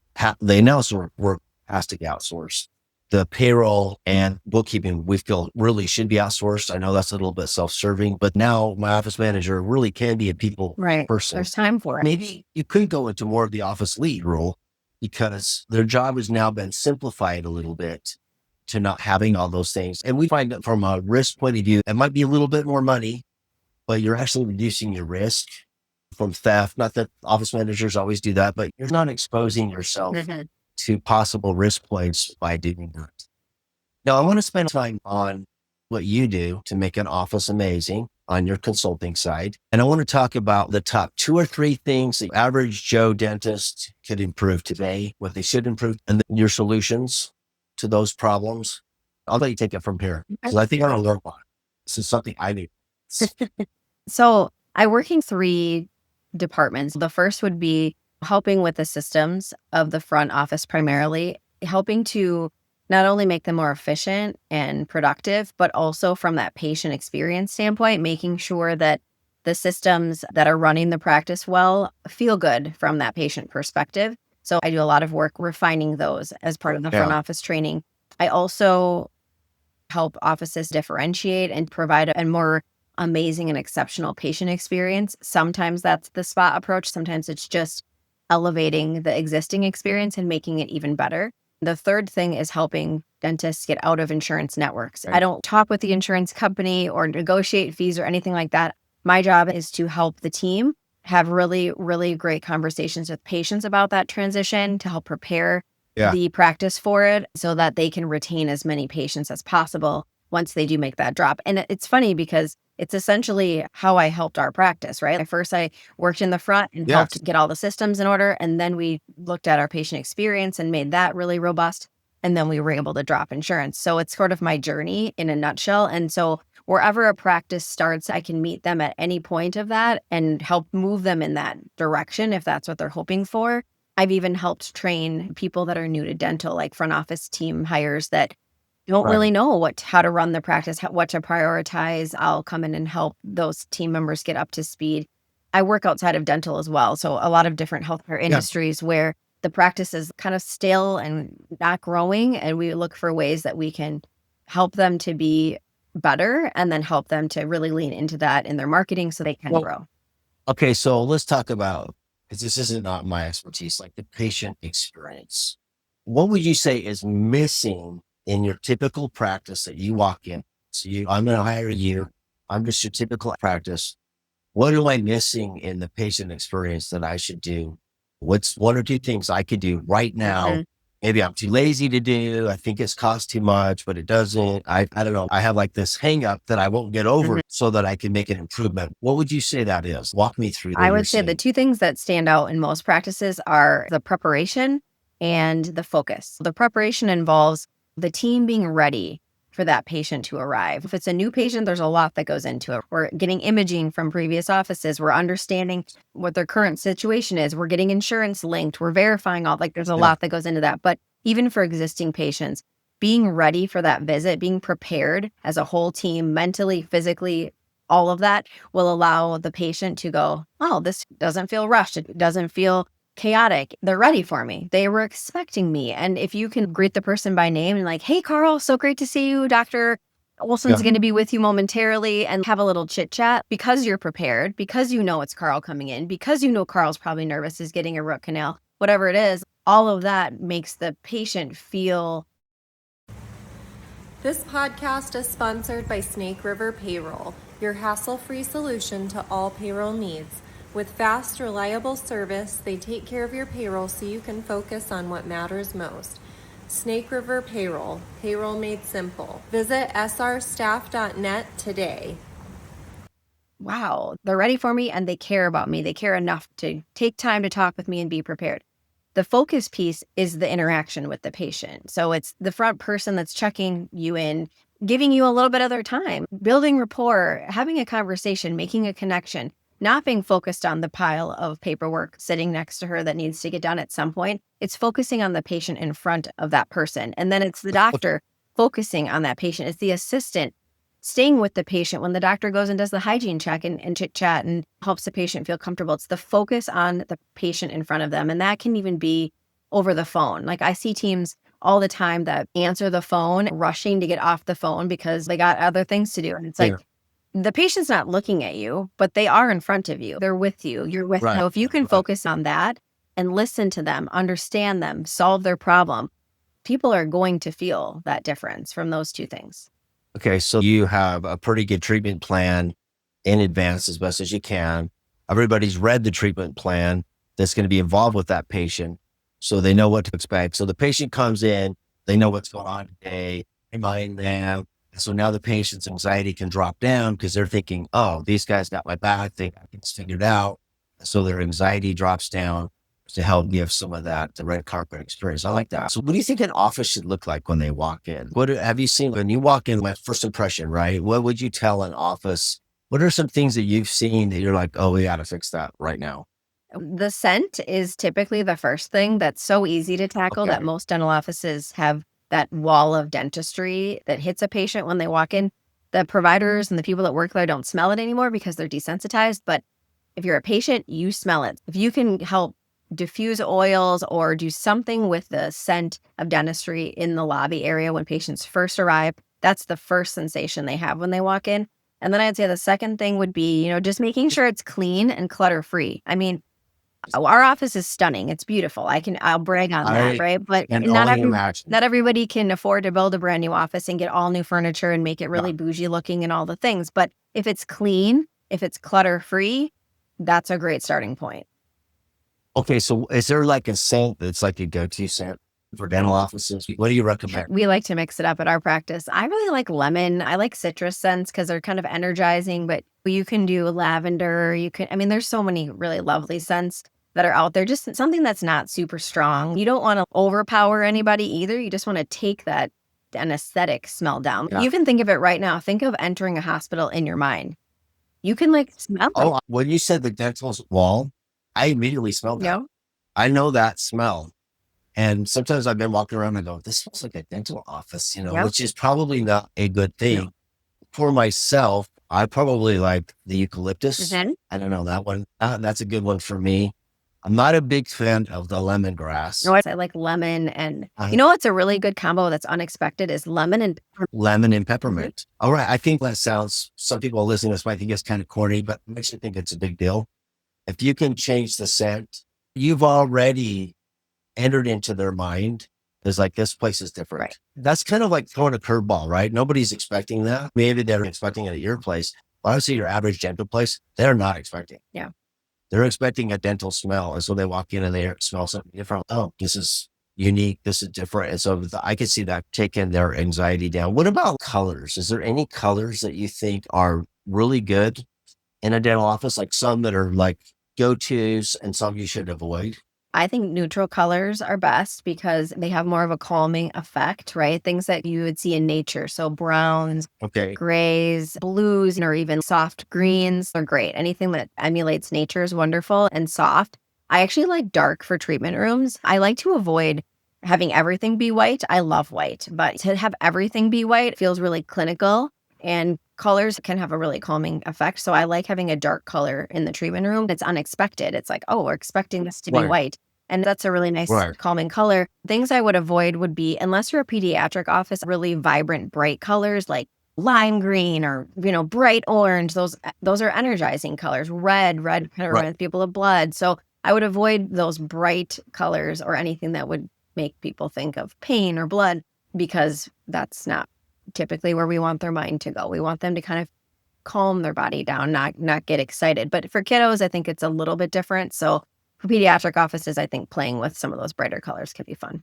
A: the analysis work has to get outsourced. The payroll and bookkeeping, we feel really should be outsourced. I know that's a little bit self-serving, but now my office manager really can be a people person.
B: There's time for it.
A: Maybe you could go into more of the office lead role because their job has now been simplified a little bit to not having all those things. And we find that from a risk point of view, it might be a little bit more money, but you're actually reducing your risk from theft. Not that office managers always do that, but you're not exposing yourself to possible risk points by doing that. Now, I want to spend time on what you do to make an office amazing on your consulting side. And I want to talk about the top 2 or 3 things the average Joe dentist could improve today, what they should improve, and then your solutions to those problems. I'll let you take it from here because I think I don't learn a lot. This is something I need.
B: So I work in 3 departments. The first would be helping with the systems of the front office, primarily helping to not only make them more efficient and productive, but also from that patient experience standpoint, making sure that the systems that are running the practice well feel good from that patient perspective. So I do a lot of work refining those as part of the front office training. I also help offices differentiate and provide a more amazing and exceptional patient experience. Sometimes that's the spot approach. Sometimes it's just elevating the existing experience and making it even better. The third thing is helping dentists get out of insurance networks. I don't talk with the insurance company or negotiate fees or anything like that. My job is to help the team have really, really great conversations with patients about that transition to help prepare
A: Yeah.
B: the practice for it so that they can retain as many patients as possible once they do make that drop. And it's funny because it's essentially how I helped our practice, right? At first, I worked in the front and
A: Yes.
B: helped get all the systems in order. And then we looked at our patient experience and made that really robust. And then we were able to drop insurance. So it's sort of my journey in a nutshell. And so wherever a practice starts, I can meet them at any point of that and help move them in that direction if that's what they're hoping for. I've even helped train people that are new to dental, like front office team hires that don't really
A: Right.
B: know how to run the practice, what to prioritize. I'll come in and help those team members get up to speed. I work outside of dental as well. So a lot of different healthcare
A: Yeah.
B: industries where the practice is kind of stale and not growing. And we look for ways that we can help them to be better and then help them to really lean into that in their marketing so they can
A: Well,
B: grow.
A: okay. So let's talk about, because this isn't not my expertise, like the patient experience. What would you say is missing in your typical practice that you walk in? So I'm going to hire you. I'm just your typical practice. What am I missing in the patient experience that I should do? What's one or two things I could do right now?
B: Mhm.
A: Maybe I'm too lazy to do. I think it's cost too much, but it doesn't. I don't know. I have like this hang up that I won't get over
B: Mhm.
A: so that I can make an improvement. What would you say that is? Walk me through
B: I
A: what you're
B: would say the
A: saying.
B: two things that stand out in most practices are the preparation and the focus. The preparation involves the team being ready for that patient to arrive. If it's a new patient, there's a lot that goes into it. We're getting imaging from previous offices. We're understanding what their current situation is. We're getting insurance linked. We're verifying all, like there's a
A: Yeah.
B: lot that goes into that. But even for existing patients, being ready for that visit, being prepared as a whole team, mentally, physically, all of that will allow the patient to go, oh, this doesn't feel rushed. It doesn't feel chaotic. They're ready for me. They were expecting me. And if you can greet the person by name and like, hey, Carl, so great to see you. Dr. Olson's
A: Yeah.
B: going to be with you momentarily and have a little chit chat because you're prepared, because you know it's Carl coming in, because you know Carl's probably nervous, is getting a root canal, whatever it is, all of that makes the patient feel.
C: This podcast is sponsored by Snake River Payroll, your hassle-free solution to all payroll needs. With fast, reliable service, they take care of your payroll so you can focus on what matters most. Snake River Payroll, payroll made simple. Visit srstaff.net today.
B: Wow, they're ready for me and they care about me. They care enough to take time to talk with me and be prepared. The focus piece is the interaction with the patient. So it's the front person that's checking you in, giving you a little bit of their time, building rapport, having a conversation, making a connection, not being focused on the pile of paperwork sitting next to her that needs to get done at some point. It's focusing on the patient in front of that person. And then it's the doctor focusing on that patient. It's the assistant staying with the patient when the doctor goes and does the hygiene check and chit chat and helps the patient feel comfortable. It's the focus on the patient in front of them. And that can even be over the phone. Like I see teams all the time that answer the phone, rushing to get off the phone because they got other things to do. And it's like,
A: Yeah.
B: the patient's not looking at you, but they are in front of you. They're with you. You're with them.
A: Right.
B: So if you can
A: Right.
B: focus on that and listen to them, understand them, solve their problem, people are going to feel that difference from those two things.
A: Okay. So you have a pretty good treatment plan in advance as best as you can. Everybody's read the treatment plan that's going to be involved with that patient. So they know what to expect. So the patient comes in, they know what's going on today, remind them. So now the patient's anxiety can drop down because they're thinking, oh, these guys got my back. They got things figured out. So their anxiety drops down to help give some of that, the red carpet experience. I like that. So what do you think an office should look like when they walk in? What have you seen when you walk in, my first impression, right? What would you tell an office? What are some things that you've seen that you're like, oh, we got to fix that right now?
B: The scent is typically the first thing that's so easy to tackle that
A: Okay.
B: most dental offices have that wall of dentistry that hits a patient when they walk in. The providers and the people that work there don't smell it anymore because they're desensitized. But if you're a patient, you smell it. If you can help diffuse oils or do something with the scent of dentistry in the lobby area when patients first arrive, that's the first sensation they have when they walk in. And then I'd say the second thing would be, just making sure it's clean and clutter free. I mean, Our office is stunning. It's beautiful. I'll brag on that,
A: I
B: right? But
A: can only imagine.
B: not everybody can afford to build a brand new office and get all new furniture and make it really
A: Yeah.
B: bougie looking and all the things. But if it's clean, if it's clutter free, that's a great starting point.
A: Okay, so is there like a scent that's like a go-to scent for dental offices? What do you recommend?
B: We like to mix it up at our practice. I really like lemon. I like citrus scents because they're kind of energizing, but you can do lavender. There's so many really lovely scents that are out there. Just something that's not super strong. You don't want to overpower anybody either. You just want to take that anesthetic smell down.
A: Yeah.
B: You can think of it right now. Think of entering a hospital in your mind. You can smell it.
A: Oh, when you said the dental wall, I immediately smelled
B: You
A: that.
B: know?
A: I know that smell. And sometimes I've been walking around and I go, this smells like a dental office,
B: Yep.
A: which is probably not a good thing.
B: No.
A: For myself, I probably like the eucalyptus.
B: Mhm.
A: I don't know that one. That's a good one for me. I'm not a big fan of the lemongrass.
B: No, I like lemon and
A: Uh-huh.
B: you know what's a really good combo that's unexpected is lemon and
A: Lemon and peppermint. All right. I think that sounds, some people listening to this might think it's kind of corny, but I actually think it's a big deal. If you can change the scent, you've already entered into their mind. There's like, this place is different.
B: Right.
A: That's kind of like throwing a curveball, right? Nobody's expecting that. Maybe they're expecting it at your place. But I would say your average dental place, they're not expecting.
B: Yeah.
A: They're expecting a dental smell. And so they walk in and they smell something different. Oh, this is unique. This is different. And so I could see that taking their anxiety down. What about colors? Is there any colors that you think are really good in a dental office? Like some that are like go-tos and some you should avoid?
B: I think neutral colors are best because they have more of a calming effect, right? Things that you would see in nature. So browns,
A: Okay.
B: grays, blues, or even soft greens are great. Anything that emulates nature is wonderful and soft. I actually like dark for treatment rooms. I like to avoid having everything be white. I love white, but to have everything be white feels really clinical and colors can have a really calming effect. So I like having a dark color in the treatment room. It's unexpected. It's like, oh, we're expecting this to be
A: Right.
B: white. And that's a really nice
A: Right.
B: calming color. Things I would avoid would be, unless you're a pediatric office, really vibrant, bright colors like lime green or, bright orange. Those are energizing colors. Red kind of reminds people of blood. So I would avoid those bright colors or anything that would make people think of pain or blood because that's not typically where we want their mind to go. We want them to kind of calm their body down, not get excited. But for kiddos, I think it's a little bit different. So for pediatric offices, I think playing with some of those brighter colors can be fun.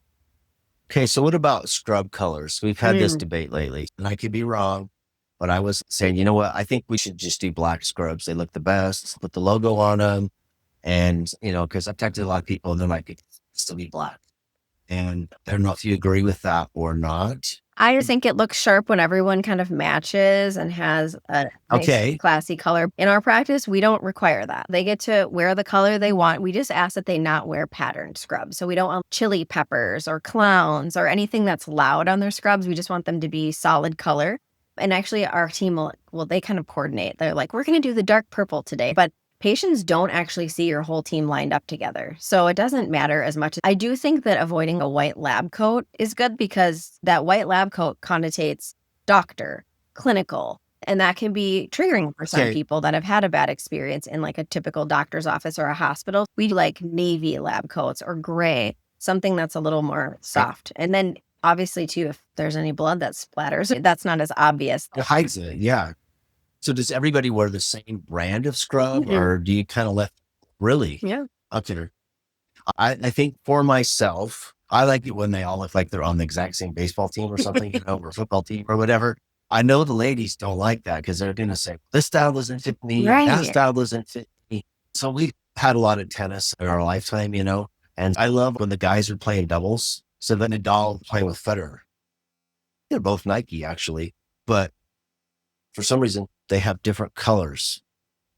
A: Okay. So what about scrub colors? We've had this
B: Mm.
A: debate lately and I could be wrong, but I was saying, you know what? I think we should just do black scrubs. They look the best, put the logo on them. And, cause I've talked to a lot of people and they're like, it still be black. And I don't know if you agree with that or not.
B: I just think it looks sharp when everyone kind of matches and has a nice,
A: Okay.
B: classy color. In our practice, we don't require that. They get to wear the color they want. We just ask that they not wear patterned scrubs. So we don't want chili peppers or clowns or anything that's loud on their scrubs. We just want them to be solid color. And actually, our team they kind of coordinate. They're like, we're going to do the dark purple today. But patients don't actually see your whole team lined up together. So it doesn't matter as much. I do think that avoiding a white lab coat is good because that white lab coat connotates doctor, clinical, and that can be triggering for some
A: Okay.
B: people that have had a bad experience in like a typical doctor's office or a hospital. We like navy lab coats or gray, something that's a little more soft. And then obviously too, if there's any blood that splatters, that's not as obvious.
A: It hides it. Yeah. So does everybody wear the same brand of scrub
B: Mhm.
A: or do you kind of really?
B: Yeah.
A: Okay. I think for myself, I like it when they all look like they're on the exact same baseball team or something, or football team or whatever. I know the ladies don't like that because they're going to say, this style doesn't fit me. That
B: Right.
A: style doesn't fit me. So we've had a lot of tennis in our lifetime, and I love when the guys are playing doubles. So then Nadal playing with Federer. They're both Nike actually, but for some reason they have different colors.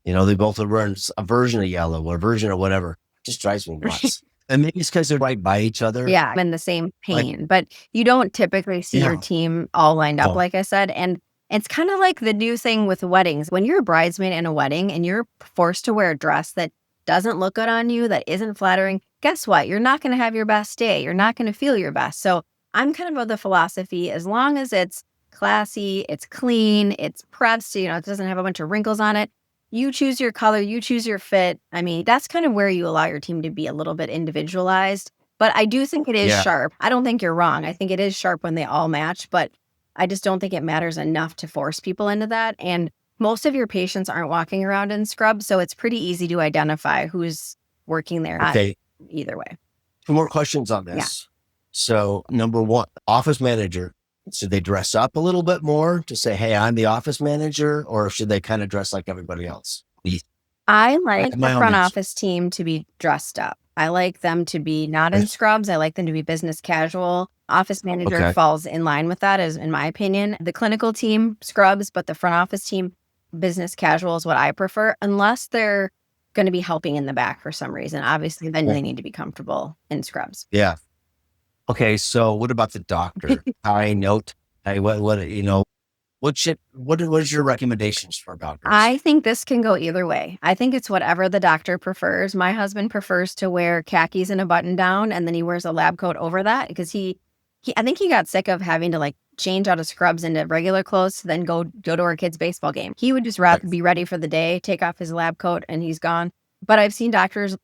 A: They both are wearing a version of yellow or a version of whatever. It just drives me nuts. And maybe it's because they're right by each other.
B: Yeah, I'm in the same pane, but you don't typically see your
A: Yeah.
B: team all lined up,
A: Oh.
B: like I said. And it's kind of like the new thing with weddings. When you're a bridesmaid in a wedding and you're forced to wear a dress that doesn't look good on you, that isn't flattering, guess what? You're not going to have your best day. You're not going to feel your best. So I'm kind of the philosophy, as long as it's classy, it's clean, it's pressed, it doesn't have a bunch of wrinkles on it. You choose your color, you choose your fit. I mean, that's kind of where you allow your team to be a little bit individualized. But I do think it is
A: Yeah.
B: sharp. I don't think you're wrong. I think it is sharp when they all match, but I just don't think it matters enough to force people into that. And most of your patients aren't walking around in scrubs, so it's pretty easy to identify who's working there.
A: Okay.
B: Either way.
A: 2 more questions on
B: Yeah.
A: this. So number one, office manager, should they dress up a little bit more to say, hey, I'm the office manager, or should they kind of dress like everybody else?
B: I like
A: have
B: the
A: my own
B: front
A: answer.
B: office team to be dressed up. I like them to be not in
A: Right.
B: scrubs. I like them to be business casual. Office manager
A: Okay.
B: falls in line with that, is in my opinion. The clinical team, scrubs, but the front office team, business casual is what I prefer, unless they're going to be helping in the back for some reason. Obviously, then
A: Yeah.
B: they need to be comfortable in scrubs.
A: Yeah. Okay. So what about the doctor? I note, hey, what is your recommendations for doctors?
B: I think this can go either way. I think it's whatever the doctor prefers. My husband prefers to wear khakis and a button down, and then he wears a lab coat over that because I think he got sick of having to like change out of scrubs into regular clothes, then go to our kid's baseball game. He would just rather be ready for the day, take off his lab coat, and he's gone. But I've seen doctors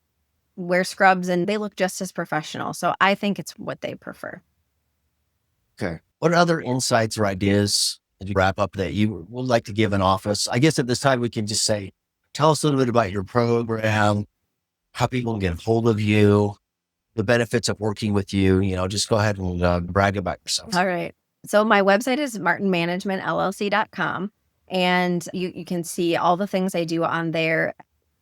B: wear scrubs and they look just as professional. So I think it's what they prefer.
A: Okay. What other insights or ideas as you wrap up that you would like to give an office? I guess at this time we can just say, tell us a little bit about your program, how people can get a hold of you, the benefits of working with you. Just go ahead and brag about yourself.
B: All right. So my website is martinmanagementllc.com, and you can see all the things I do on there.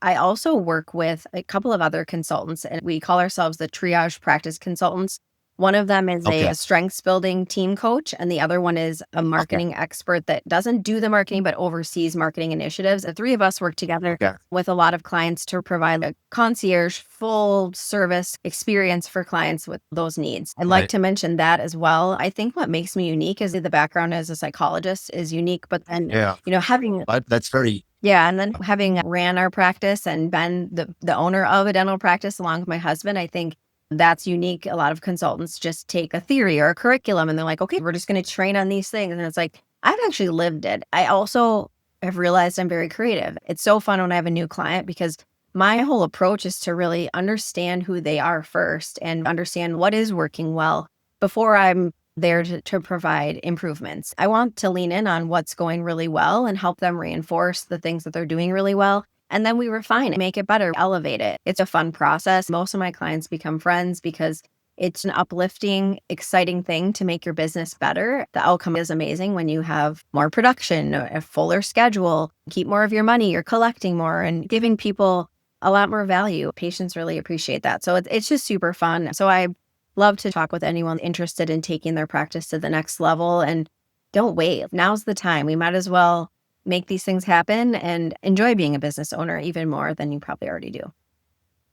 B: I also work with a couple of other consultants, and we call ourselves the triage practice consultants. One of them is
A: Okay.
B: a strengths building team coach, and the other one is a marketing expert that doesn't do the marketing but oversees marketing initiatives. The three of us work together
A: Okay.
B: with a lot of clients to provide a concierge, full service experience for clients with those needs. I'd like
A: Right.
B: to mention that as well. I think what makes me unique is the background as a psychologist is unique, but then,
A: Yeah.
B: having
A: That's very,
B: and then having ran our practice and been the owner of a dental practice along with my husband, I think that's unique. A lot of consultants just take a theory or a curriculum and they're like, okay, we're just going to train on these things. And it's like, I've actually lived it. I also have realized I'm very creative. It's so fun when I have a new client because my whole approach is to really understand who they are first and understand what is working well before I'm there to provide improvements. I want to lean in on what's going really well and help them reinforce the things that they're doing really well. And then we refine it, make it better, elevate it. It's a fun process. Most of my clients become friends because it's an uplifting, exciting thing to make your business better. The outcome is amazing when you have more production, a fuller schedule, keep more of your money, you're collecting more and giving people a lot more value. Patients really appreciate that. So it's just super fun. So I love to talk with anyone interested in taking their practice to the next level. And don't wait. Now's the time. We might as well make these things happen and enjoy being a business owner even more than you probably already do.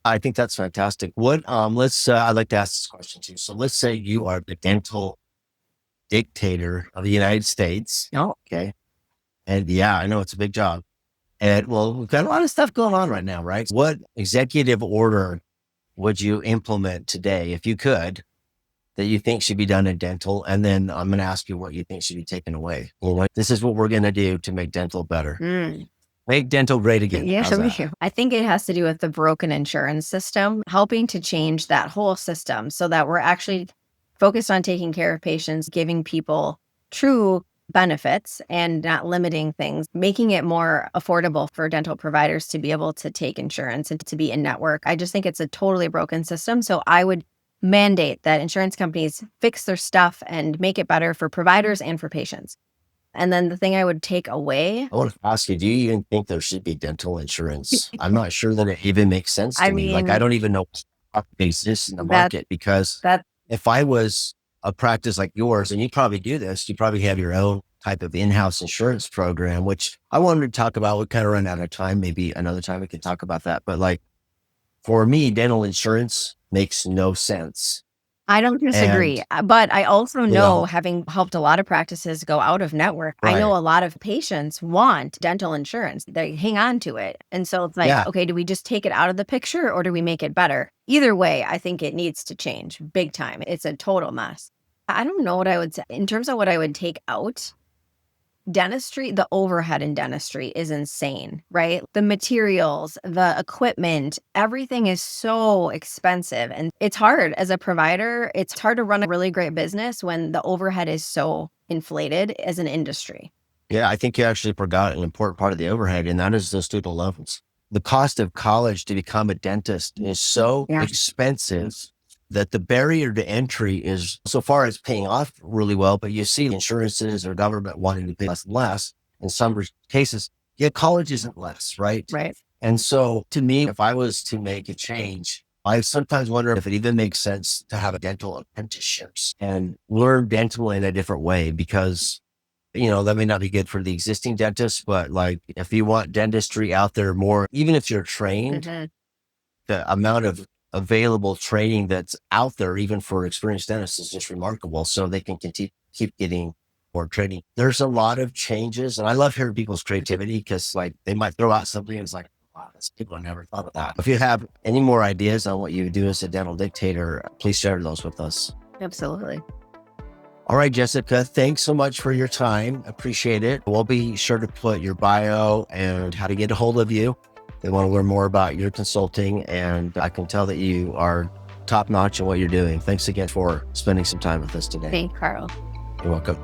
A: I think that's fantastic. I'd like to ask this question too. So let's say you are the dental dictator of the United States.
B: Oh,
A: Okay. And yeah, I know it's a big job. And well, we've got a lot of stuff going on right now, right? What executive order would you implement today, if you could, that you think should be done in dental? And then I'm going to ask you what you think should be taken away. Well, this is what we're going to do to make dental better. Make dental great again.
B: Yeah,
A: How's
B: me
A: that?
B: too. I think it has to do with the broken insurance system, helping to change that whole system so that we're actually focused on taking care of patients, giving people true benefits and not limiting things, making it more affordable for dental providers to be able to take insurance and to be in network. I just think it's a totally broken system. So I would mandate that insurance companies fix their stuff and make it better for providers and for patients. And then the thing I would take away,
A: I want to ask you, do you even think there should be dental insurance? I'm not sure that it even makes sense to
B: I
A: me. Like, I
B: mean,
A: don't even know what exists in the
B: that
A: market, because
B: that
A: if I was a practice like yours, and you probably do this, you probably have your own type of in-house insurance program, which I wanted to talk about. We kind of run out of time. Maybe another time we can talk about that. But like, for me, dental insurance makes no sense.
B: I don't disagree.
A: And,
B: But I also
A: you
B: know,
A: know,
B: having helped a lot of practices go out of network, I know
A: right.
B: a lot of patients want dental insurance. They hang on to it. And so it's like,
A: Yeah.
B: okay, do we just take it out of the picture or do we make it better? Either way, I think it needs to change big time. It's a total mess. I don't know what I would say in terms of what I would take out. dentistry, the overhead in dentistry is insane, right? The materials, the equipment, everything is so expensive. And it's hard as a provider. It's hard to run a really great business when the overhead is so inflated as an industry.
A: Yeah, I think you actually forgot an important part of the overhead, and that is the student loans. The cost of college to become a dentist is so
B: Yeah.
A: expensive that the barrier to entry is, so far as paying off really well, but you see insurances or government wanting to pay less and less. In some cases, yet college isn't less, right?
B: Right.
A: And so to me, if I was to make a change, I sometimes wonder if it even makes sense to have a dental apprenticeships and learn dental in a different way, because that may not be good for the existing dentists, but like if you want dentistry out there more, even if you're trained,
B: Mhm.
A: the amount of available training that's out there, even for experienced dentists, is just remarkable. So they can keep getting more training. There's a lot of changes, and I love hearing people's creativity, because like they might throw out something and it's like, wow, people never thought of that. If you have any more ideas on what you do as a dental dictator, please share those with us.
B: Absolutely.
A: All right, Jessica, thanks so much for your time. Appreciate it. We'll be sure to put your bio and how to get a hold of you. They want to learn more about your consulting, and I can tell that you are top notch in what you're doing. Thanks again for spending some time with us today.
B: Thank you, Carl.
A: You're welcome.